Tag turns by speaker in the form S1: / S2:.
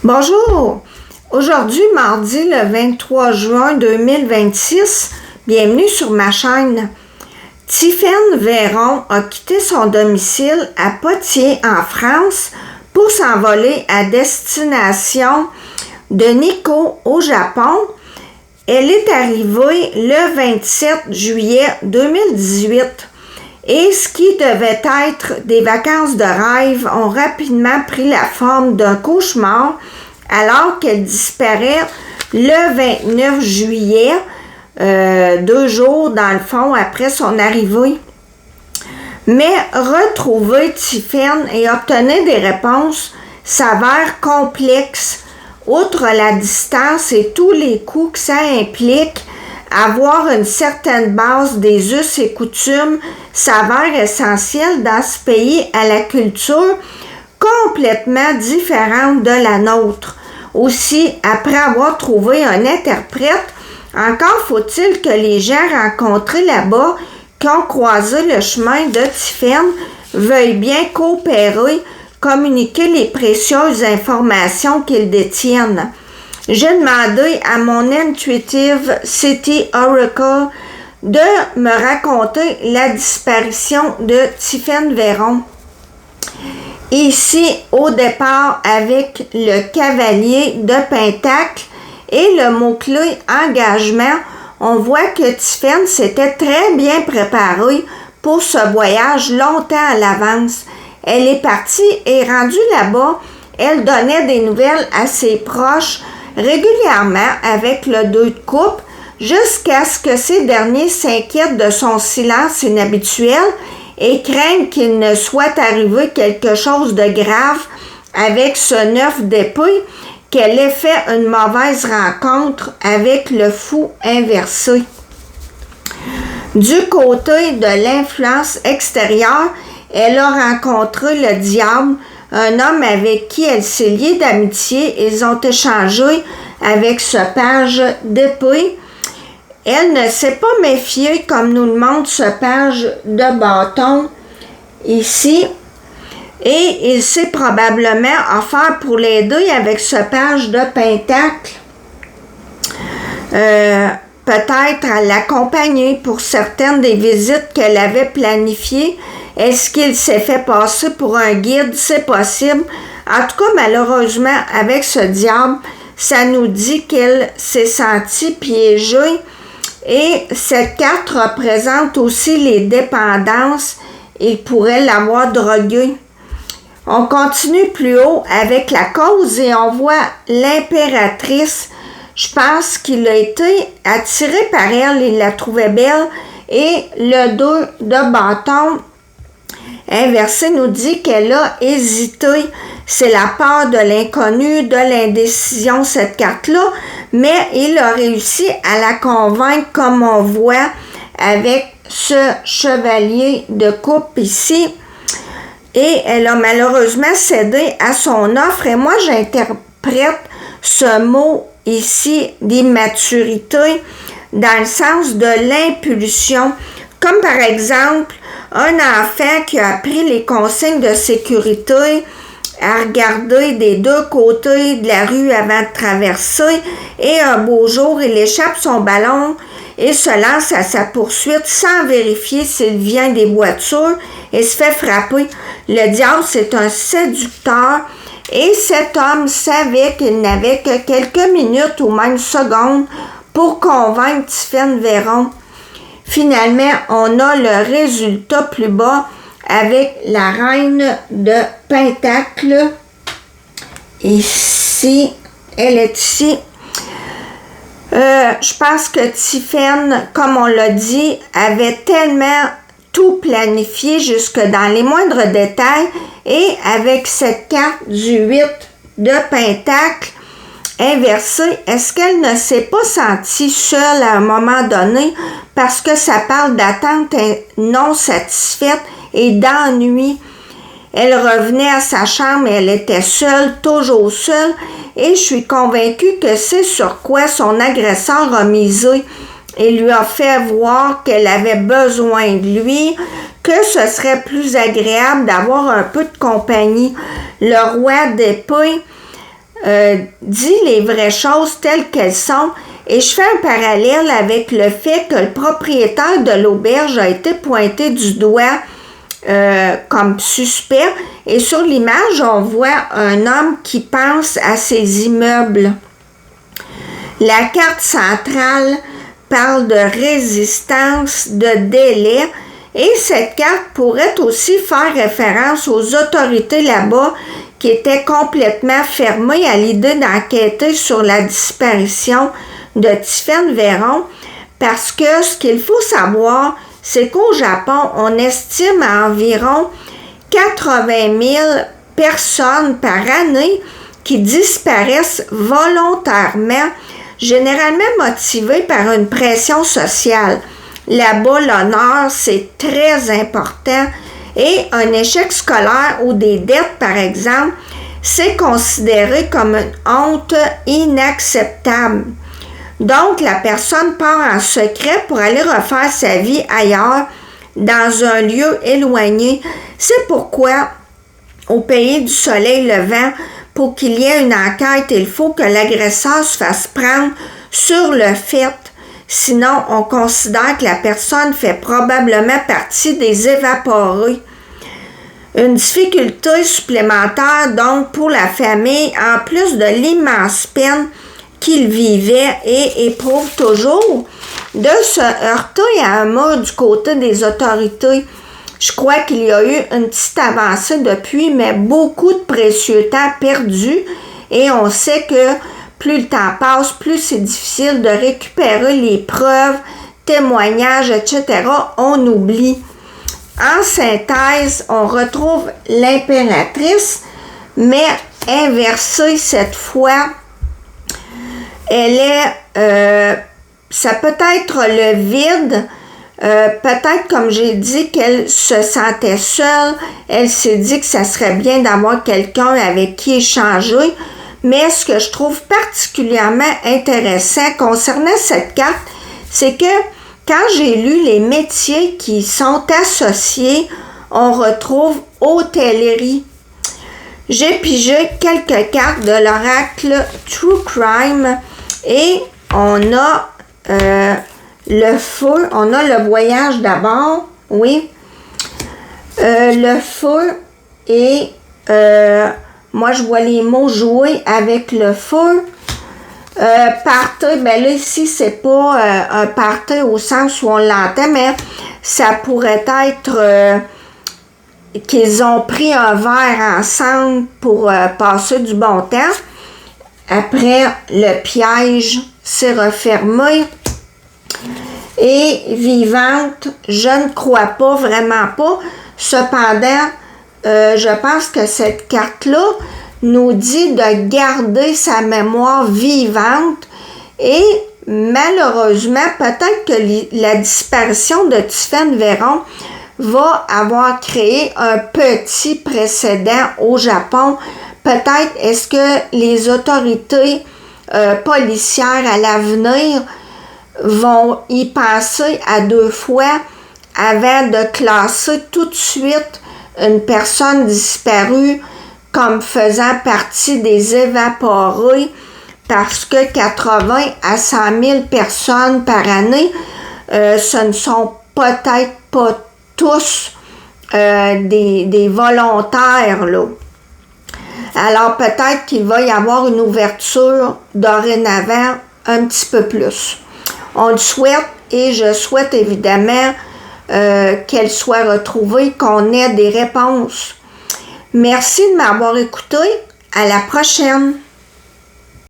S1: Bonjour! Aujourd'hui, mardi le 23 juin 2026, bienvenue sur ma chaîne. Tiffaine Véron a quitté son domicile à Poitiers en France pour s'envoler à destination de Nikko au Japon. Elle est arrivée le 27 juillet 2018 et ce qui devait être des vacances de rêve ont rapidement pris la forme d'un cauchemar alors qu'elle disparaît le 29 juillet, 2 jours dans le fond après son arrivée. Mais retrouver Tiffaine et obtenir des réponses s'avère complexe. Outre la distance et tous les coûts que ça implique, avoir une certaine base des us et coutumes s'avère essentiel dans ce pays à la culture complètement différente de la nôtre. Aussi, après avoir trouvé un interprète, encore faut-il que les gens rencontrés là-bas qui ont croisé le chemin de Tiffaine veuillent bien coopérer, communiquer les précieuses informations qu'ils détiennent. J'ai demandé à mon Intuitive City Oracle de me raconter la disparition de Tiffaine Véron. Ici, au départ, avec le cavalier de Pentacle et le mot-clé engagement, on voit que Tiffaine s'était très bien préparée pour ce voyage longtemps à l'avance. Elle est partie et rendue là-bas, elle donnait des nouvelles à ses proches régulièrement avec le 2 de coupe jusqu'à ce que ces derniers s'inquiètent de son silence inhabituel et craignent qu'il ne soit arrivé quelque chose de grave avec ce 9 d'épée, qu'elle ait fait une mauvaise rencontre avec le fou inversé. Du côté de l'influence extérieure, elle a rencontré le diable, un homme avec qui elle s'est liée d'amitié. Ils ont échangé avec ce page d'épée. Elle ne s'est pas méfiée, comme nous le montre ce page de bâton ici. Et il s'est probablement offert pour l'aider avec ce page de pentacle. Peut-être à l'accompagner pour certaines des visites qu'elle avait planifiées. Est-ce qu'il s'est fait passer pour un guide? C'est possible. En tout cas, malheureusement, avec ce diable, ça nous dit qu'elle s'est sentie piégée. Et cette carte représente aussi les dépendances. Il pourrait l'avoir droguée. On continue plus haut avec la cause et on voit l'impératrice. Je pense qu'il a été attiré par elle, il la trouvait belle. Et le 2 de bâton inversé nous dit qu'elle a hésité. C'est la peur de l'inconnu, de l'indécision, cette carte-là. Mais il a réussi à la convaincre, comme on voit avec ce chevalier de coupe ici. Et elle a malheureusement cédé à son offre. Et moi, j'interprète ce mot ici d'immaturité dans le sens de l'impulsion. Comme par exemple, un enfant qui a appris les consignes de sécurité à regarder des deux côtés de la rue avant de traverser et un beau jour, il échappe son ballon et se lance à sa poursuite sans vérifier s'il vient des voitures et se fait frapper. Le diable, c'est un séducteur et cet homme savait qu'il n'avait que quelques minutes ou même secondes pour convaincre Tiffaine Véron. Finalement, on a le résultat plus bas avec la reine de Pentacle. Ici, elle est ici. Je pense que Tiffaine, comme on l'a dit, avait tellement tout planifié jusque dans les moindres détails et avec cette carte du 8 de Pentacle inversée, est-ce qu'elle ne s'est pas sentie seule à un moment donné parce que ça parle d'attente non satisfaite et d'ennui? Elle revenait à sa chambre et elle était seule, toujours seule, et je suis convaincue que c'est sur quoi son agresseur a misé et lui a fait voir qu'elle avait besoin de lui, que ce serait plus agréable d'avoir un peu de compagnie. Le roi d'épée dit les vraies choses telles qu'elles sont. Et je fais un parallèle avec le fait que le propriétaire de l'auberge a été pointé du doigt comme suspect. Et sur l'image, on voit un homme qui pense à ses immeubles. La carte centrale parle de résistance, de délai, et cette carte pourrait aussi faire référence aux autorités là-bas qui étaient complètement fermées à l'idée d'enquêter sur la disparition de Tiffaine Véron, parce que ce qu'il faut savoir, c'est qu'au Japon, on estime à environ 80 000 personnes par année qui disparaissent volontairement, généralement motivées par une pression sociale. Là-bas, l'honneur, c'est très important et un échec scolaire ou des dettes, par exemple, c'est considéré comme une honte inacceptable. Donc, la personne part en secret pour aller refaire sa vie ailleurs, dans un lieu éloigné. C'est pourquoi, au pays du soleil levant, pour qu'il y ait une enquête, il faut que l'agresseur se fasse prendre sur le fait. Sinon, on considère que la personne fait probablement partie des évaporés. Une difficulté supplémentaire, donc, pour la famille, en plus de l'immense peine qu'il vivait et éprouve toujours, de se heurter à un mur du côté des autorités. Je crois qu'il y a eu une petite avancée depuis, mais beaucoup de précieux temps perdu, et on sait que plus le temps passe, plus c'est difficile de récupérer les preuves, témoignages, etc. On oublie. En synthèse, on retrouve l'impératrice, mais inversée cette fois. Elle est, ça peut être le vide, peut-être comme j'ai dit qu'elle se sentait seule, elle s'est dit que ça serait bien d'avoir quelqu'un avec qui échanger, mais ce que je trouve particulièrement intéressant concernant cette carte, c'est que quand j'ai lu les métiers qui sont associés, on retrouve hôtellerie. J'ai pigé quelques cartes de l'oracle True Crime et on a le feu, on a le voyage d'abord, oui. Le feu et moi je vois les mots jouer avec le feu. Party, ben là ici c'est pas un party au sens où on l'entend, mais ça pourrait être qu'ils ont pris un verre ensemble pour passer du bon temps. Après, le piège s'est refermé. Et vivante, je ne crois pas, vraiment pas. Cependant, je pense que cette carte-là nous dit de garder sa mémoire vivante et malheureusement, peut-être que la disparition de Tiffaine Véron va avoir créé un petit précédent au Japon. Peut-être est-ce que les autorités policières à l'avenir vont y penser à 2 fois avant de classer tout de suite une personne disparue comme faisant partie des évaporés, parce que 80 à 100 000 personnes par année, ce ne sont peut-être pas tous des volontaires, là. Alors peut-être qu'il va y avoir une ouverture dorénavant un petit peu plus. On le souhaite et je souhaite évidemment qu'elle soit retrouvée, qu'on ait des réponses. Merci de m'avoir écouté. À la prochaine.